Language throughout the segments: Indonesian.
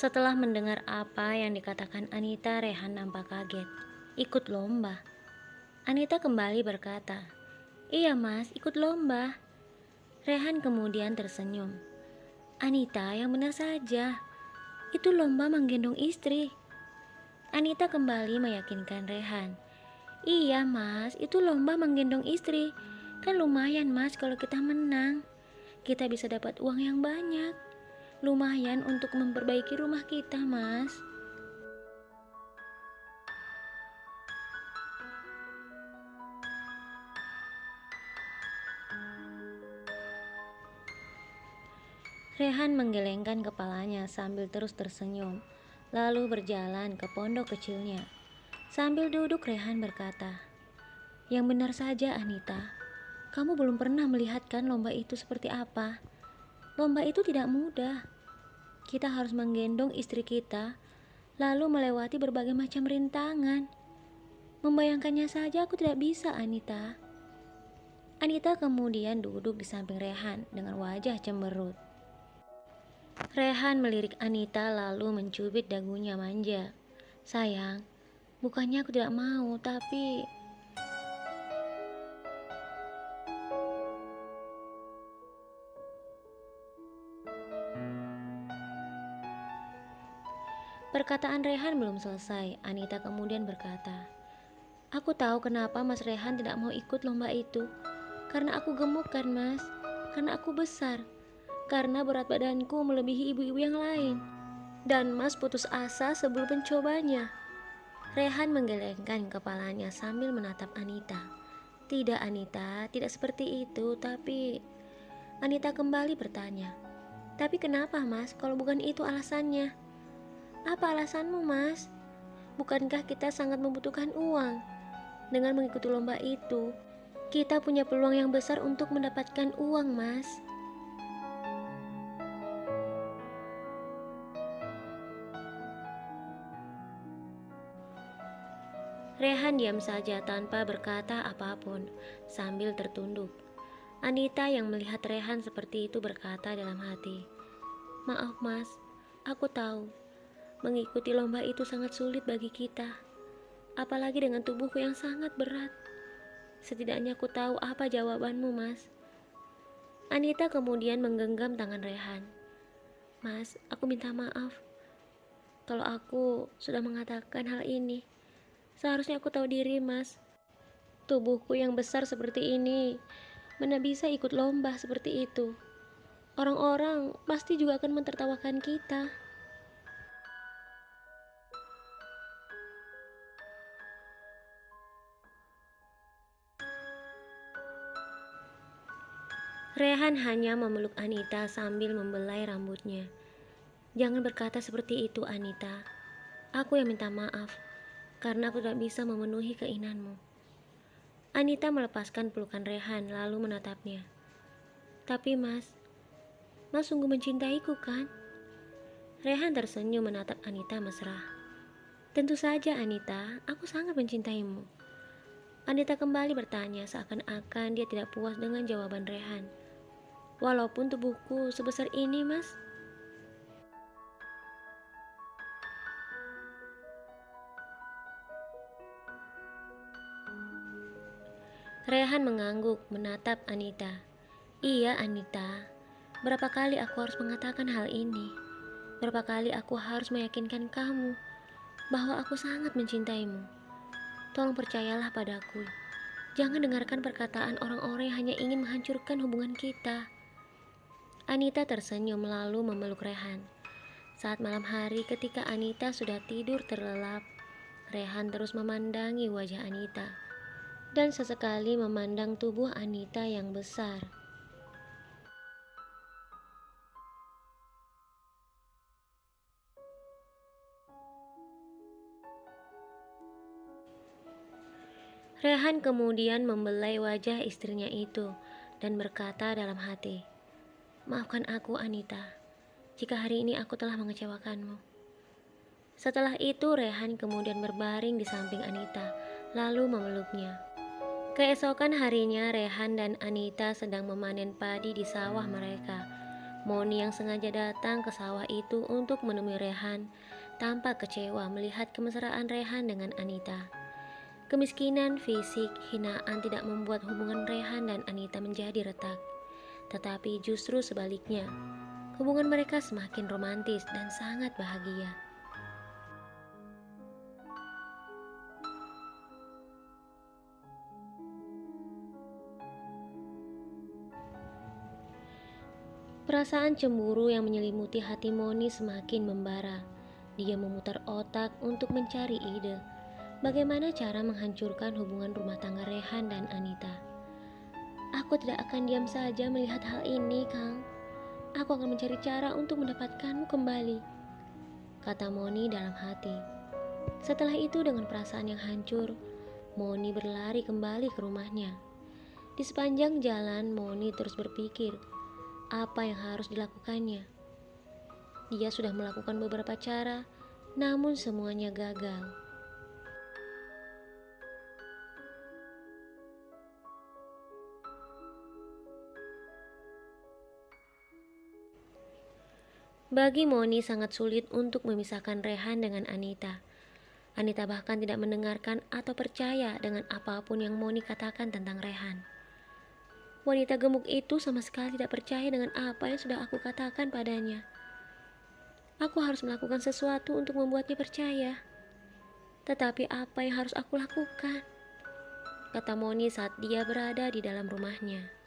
Setelah mendengar apa yang dikatakan Anita, Rehan nampak kaget. Ikut lomba? Anita kembali berkata, "Iya mas, ikut lomba." Rehan kemudian tersenyum. "Anita, yang benar saja. Itu lomba menggendong istri." Anita kembali meyakinkan Rehan. "Iya mas, itu lomba menggendong istri. Kan lumayan mas kalau kita menang. Kita bisa dapat uang yang banyak. Lumayan untuk memperbaiki rumah kita mas." Rehan menggelengkan kepalanya sambil terus tersenyum, lalu berjalan ke pondok kecilnya. Sambil duduk, Rehan berkata, "Yang benar saja Anita, kamu belum pernah melihat kan lomba itu seperti apa. Lomba itu tidak mudah. Kita harus menggendong istri kita, lalu melewati berbagai macam rintangan. Membayangkannya saja aku tidak bisa, Anita." Anita kemudian duduk di samping Rehan dengan wajah cemberut. Rehan melirik Anita lalu mencubit dagunya manja. "Sayang, bukannya aku tidak mau, tapi..." Perkataan Rehan belum selesai. Anita kemudian berkata, "Aku tahu kenapa Mas Rehan tidak mau ikut lomba itu. Karena aku gemuk kan mas, karena aku besar, karena berat badanku melebihi ibu-ibu yang lain. Dan mas putus asa sebelum mencobanya." Rehan menggelengkan kepalanya sambil menatap Anita. "Tidak Anita, tidak seperti itu, tapi..." Anita kembali bertanya, "Tapi kenapa mas, kalau bukan itu alasannya?" "Apa alasanmu mas? Bukankah kita sangat membutuhkan uang? Dengan mengikuti lomba itu, kita punya peluang yang besar untuk mendapatkan uang mas." Rehan diam saja tanpa berkata apapun, sambil tertunduk. Anita yang melihat Rehan seperti itu berkata dalam hati, "Maaf mas, aku tahu mengikuti lomba itu sangat sulit bagi kita, apalagi dengan tubuhku yang sangat berat. Setidaknya aku tahu apa jawabanmu mas." Anita kemudian menggenggam tangan Rehan. "Mas, aku minta maaf kalau aku sudah mengatakan hal ini. Seharusnya aku tahu diri mas. Tubuhku yang besar seperti ini mana bisa ikut lomba seperti itu. Orang-orang pasti juga akan mentertawakan kita." Rehan hanya memeluk Anita sambil membelai rambutnya. "Jangan berkata seperti itu Anita. Aku yang minta maaf karena aku tidak bisa memenuhi keinginanmu." Anita melepaskan pelukan Rehan lalu menatapnya. "Tapi mas sungguh mencintaiku kan?" Rehan tersenyum menatap Anita mesra. "Tentu saja Anita, aku sangat mencintaimu." Anita kembali bertanya seakan-akan dia tidak puas dengan jawaban Rehan. "Walaupun tubuhku sebesar ini mas?" Rehan mengangguk menatap Anita. "Iya Anita, berapa kali aku harus mengatakan hal ini? Berapa kali aku harus meyakinkan kamu bahwa aku sangat mencintaimu? Tolong percayalah padaku. Jangan dengarkan perkataan orang-orang yang hanya ingin menghancurkan hubungan kita." Anita tersenyum lalu memeluk Rehan. Saat malam hari ketika Anita sudah tidur terlelap, Rehan terus memandangi wajah Anita dan sesekali memandang tubuh Anita yang besar. Rehan kemudian membelai wajah istrinya itu dan berkata dalam hati, "Maafkan aku Anita, jika hari ini aku telah mengecewakanmu." Setelah itu Rehan kemudian berbaring di samping Anita lalu memeluknya. Keesokan harinya Rehan dan Anita sedang memanen padi di sawah mereka. Moni yang sengaja datang ke sawah itu untuk menemui Rehan, tampak kecewa melihat kemesraan Rehan dengan Anita. Kemiskinan fisik, hinaan tidak membuat hubungan Rehan dan Anita menjadi retak. Tetapi justru sebaliknya, hubungan mereka semakin romantis dan sangat bahagia. Perasaan cemburu yang menyelimuti hati Moni semakin membara. Dia memutar otak untuk mencari ide bagaimana cara menghancurkan hubungan rumah tangga Rehan dan Anita. Aku tidak akan diam saja melihat hal ini, Kang. Aku akan mencari cara untuk mendapatkanmu kembali, kata Moni dalam hati. Setelah itu dengan perasaan yang hancur, Moni berlari kembali ke rumahnya. Di sepanjang jalan, Moni terus berpikir apa yang harus dilakukannya. Dia sudah melakukan beberapa cara, namun semuanya gagal. Bagi Moni sangat sulit untuk memisahkan Rehan dengan Anita. Anita bahkan tidak mendengarkan atau percaya dengan apapun yang Moni katakan tentang Rehan. Wanita gemuk itu sama sekali tidak percaya dengan apa yang sudah aku katakan padanya. Aku harus melakukan sesuatu untuk membuatnya percaya. Tetapi apa yang harus aku lakukan? Kata Moni saat dia berada di dalam rumahnya.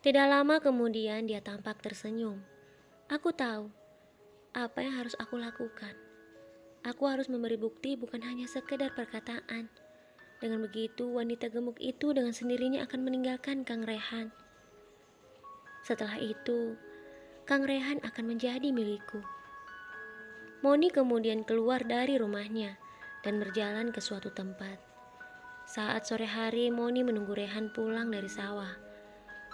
Tidak lama kemudian dia tampak tersenyum. Aku tahu apa yang harus aku lakukan. Aku harus memberi bukti bukan hanya sekedar perkataan. Dengan begitu wanita gemuk itu dengan sendirinya akan meninggalkan Kang Rehan. Setelah itu, Kang Rehan akan menjadi milikku. Moni kemudian keluar dari rumahnya dan berjalan ke suatu tempat. Saat sore hari, Moni menunggu Rehan pulang dari sawah.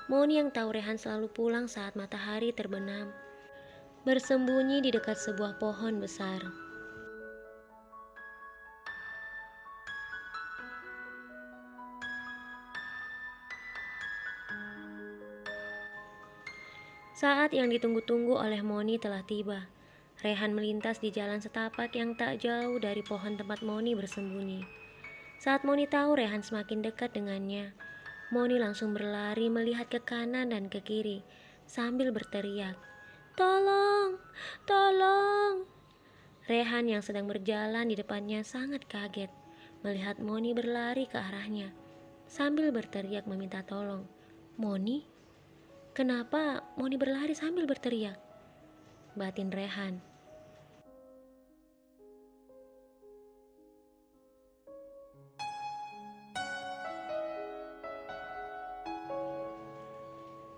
Moni yang tahu Rehan selalu pulang saat matahari terbenam, bersembunyi di dekat sebuah pohon besar. Saat yang ditunggu-tunggu oleh Moni telah tiba. Rehan melintas di jalan setapak yang tak jauh dari pohon tempat Moni bersembunyi. Saat Moni tahu Rehan semakin dekat dengannya, Moni langsung berlari melihat ke kanan dan ke kiri sambil berteriak, "Tolong! Tolong!" Rehan yang sedang berjalan di depannya sangat kaget melihat Moni berlari ke arahnya sambil berteriak meminta tolong. "Moni? Kenapa Moni berlari sambil berteriak?" batin Rehan.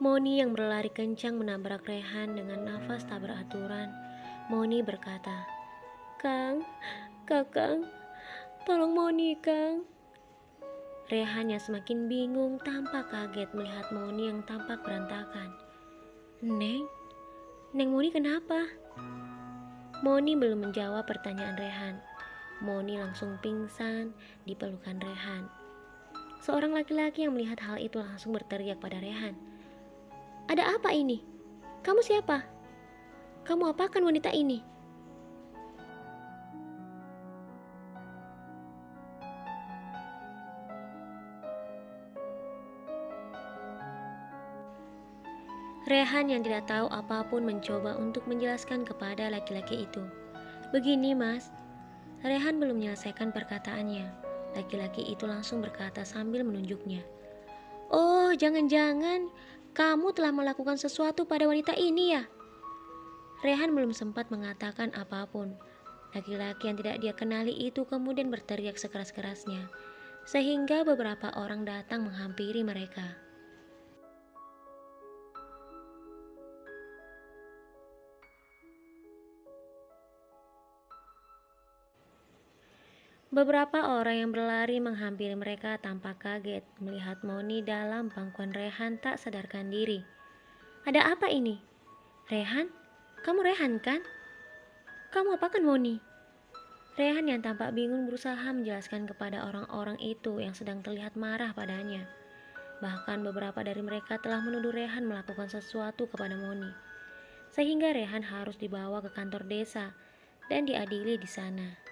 Moni yang berlari kencang menabrak Rehan dengan nafas tak beraturan. Moni berkata, "Kang, Kakang, tolong Moni, Kang." Rehan yang semakin bingung tampak kaget melihat Moni yang tampak berantakan. Neng Moni kenapa?" Moni belum menjawab pertanyaan Rehan. Moni langsung pingsan di pelukan Rehan. Seorang laki-laki yang melihat hal itu langsung berteriak pada Rehan, "Ada apa ini? Kamu siapa? Kamu apakan wanita ini?" Rehan yang tidak tahu apapun mencoba untuk menjelaskan kepada laki-laki itu. "Begini mas." Rehan belum menyelesaikan perkataannya. Laki-laki itu langsung berkata sambil menunjuknya, "Oh, jangan-jangan kamu telah melakukan sesuatu pada wanita ini ya?" Rehan belum sempat mengatakan apapun. Laki-laki yang tidak dia kenali itu kemudian berteriak sekeras-kerasnya, sehingga beberapa orang datang menghampiri mereka. Beberapa orang yang berlari menghampiri mereka tampak kaget melihat Moni dalam pangkuan Rehan tak sadarkan diri. "Ada apa ini? Rehan? Kamu Rehan kan? Kamu apakan Moni?" Rehan yang tampak bingung berusaha menjelaskan kepada orang-orang itu yang sedang terlihat marah padanya. Bahkan beberapa dari mereka telah menuduh Rehan melakukan sesuatu kepada Moni, sehingga Rehan harus dibawa ke kantor desa dan diadili di sana.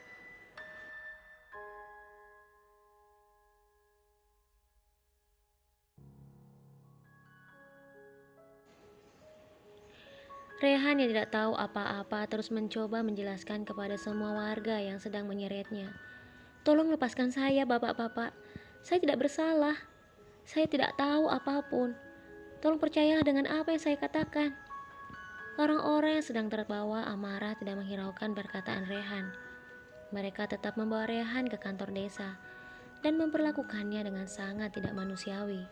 Rehan yang tidak tahu apa-apa terus mencoba menjelaskan kepada semua warga yang sedang menyeretnya. Tolong lepaskan saya, bapak-bapak. Saya tidak bersalah. Saya tidak tahu apapun. Tolong percayalah dengan apa yang saya katakan. Orang-orang yang sedang terbawa amarah tidak menghiraukan perkataan Rehan. Mereka tetap membawa Rehan ke kantor desa dan memperlakukannya dengan sangat tidak manusiawi.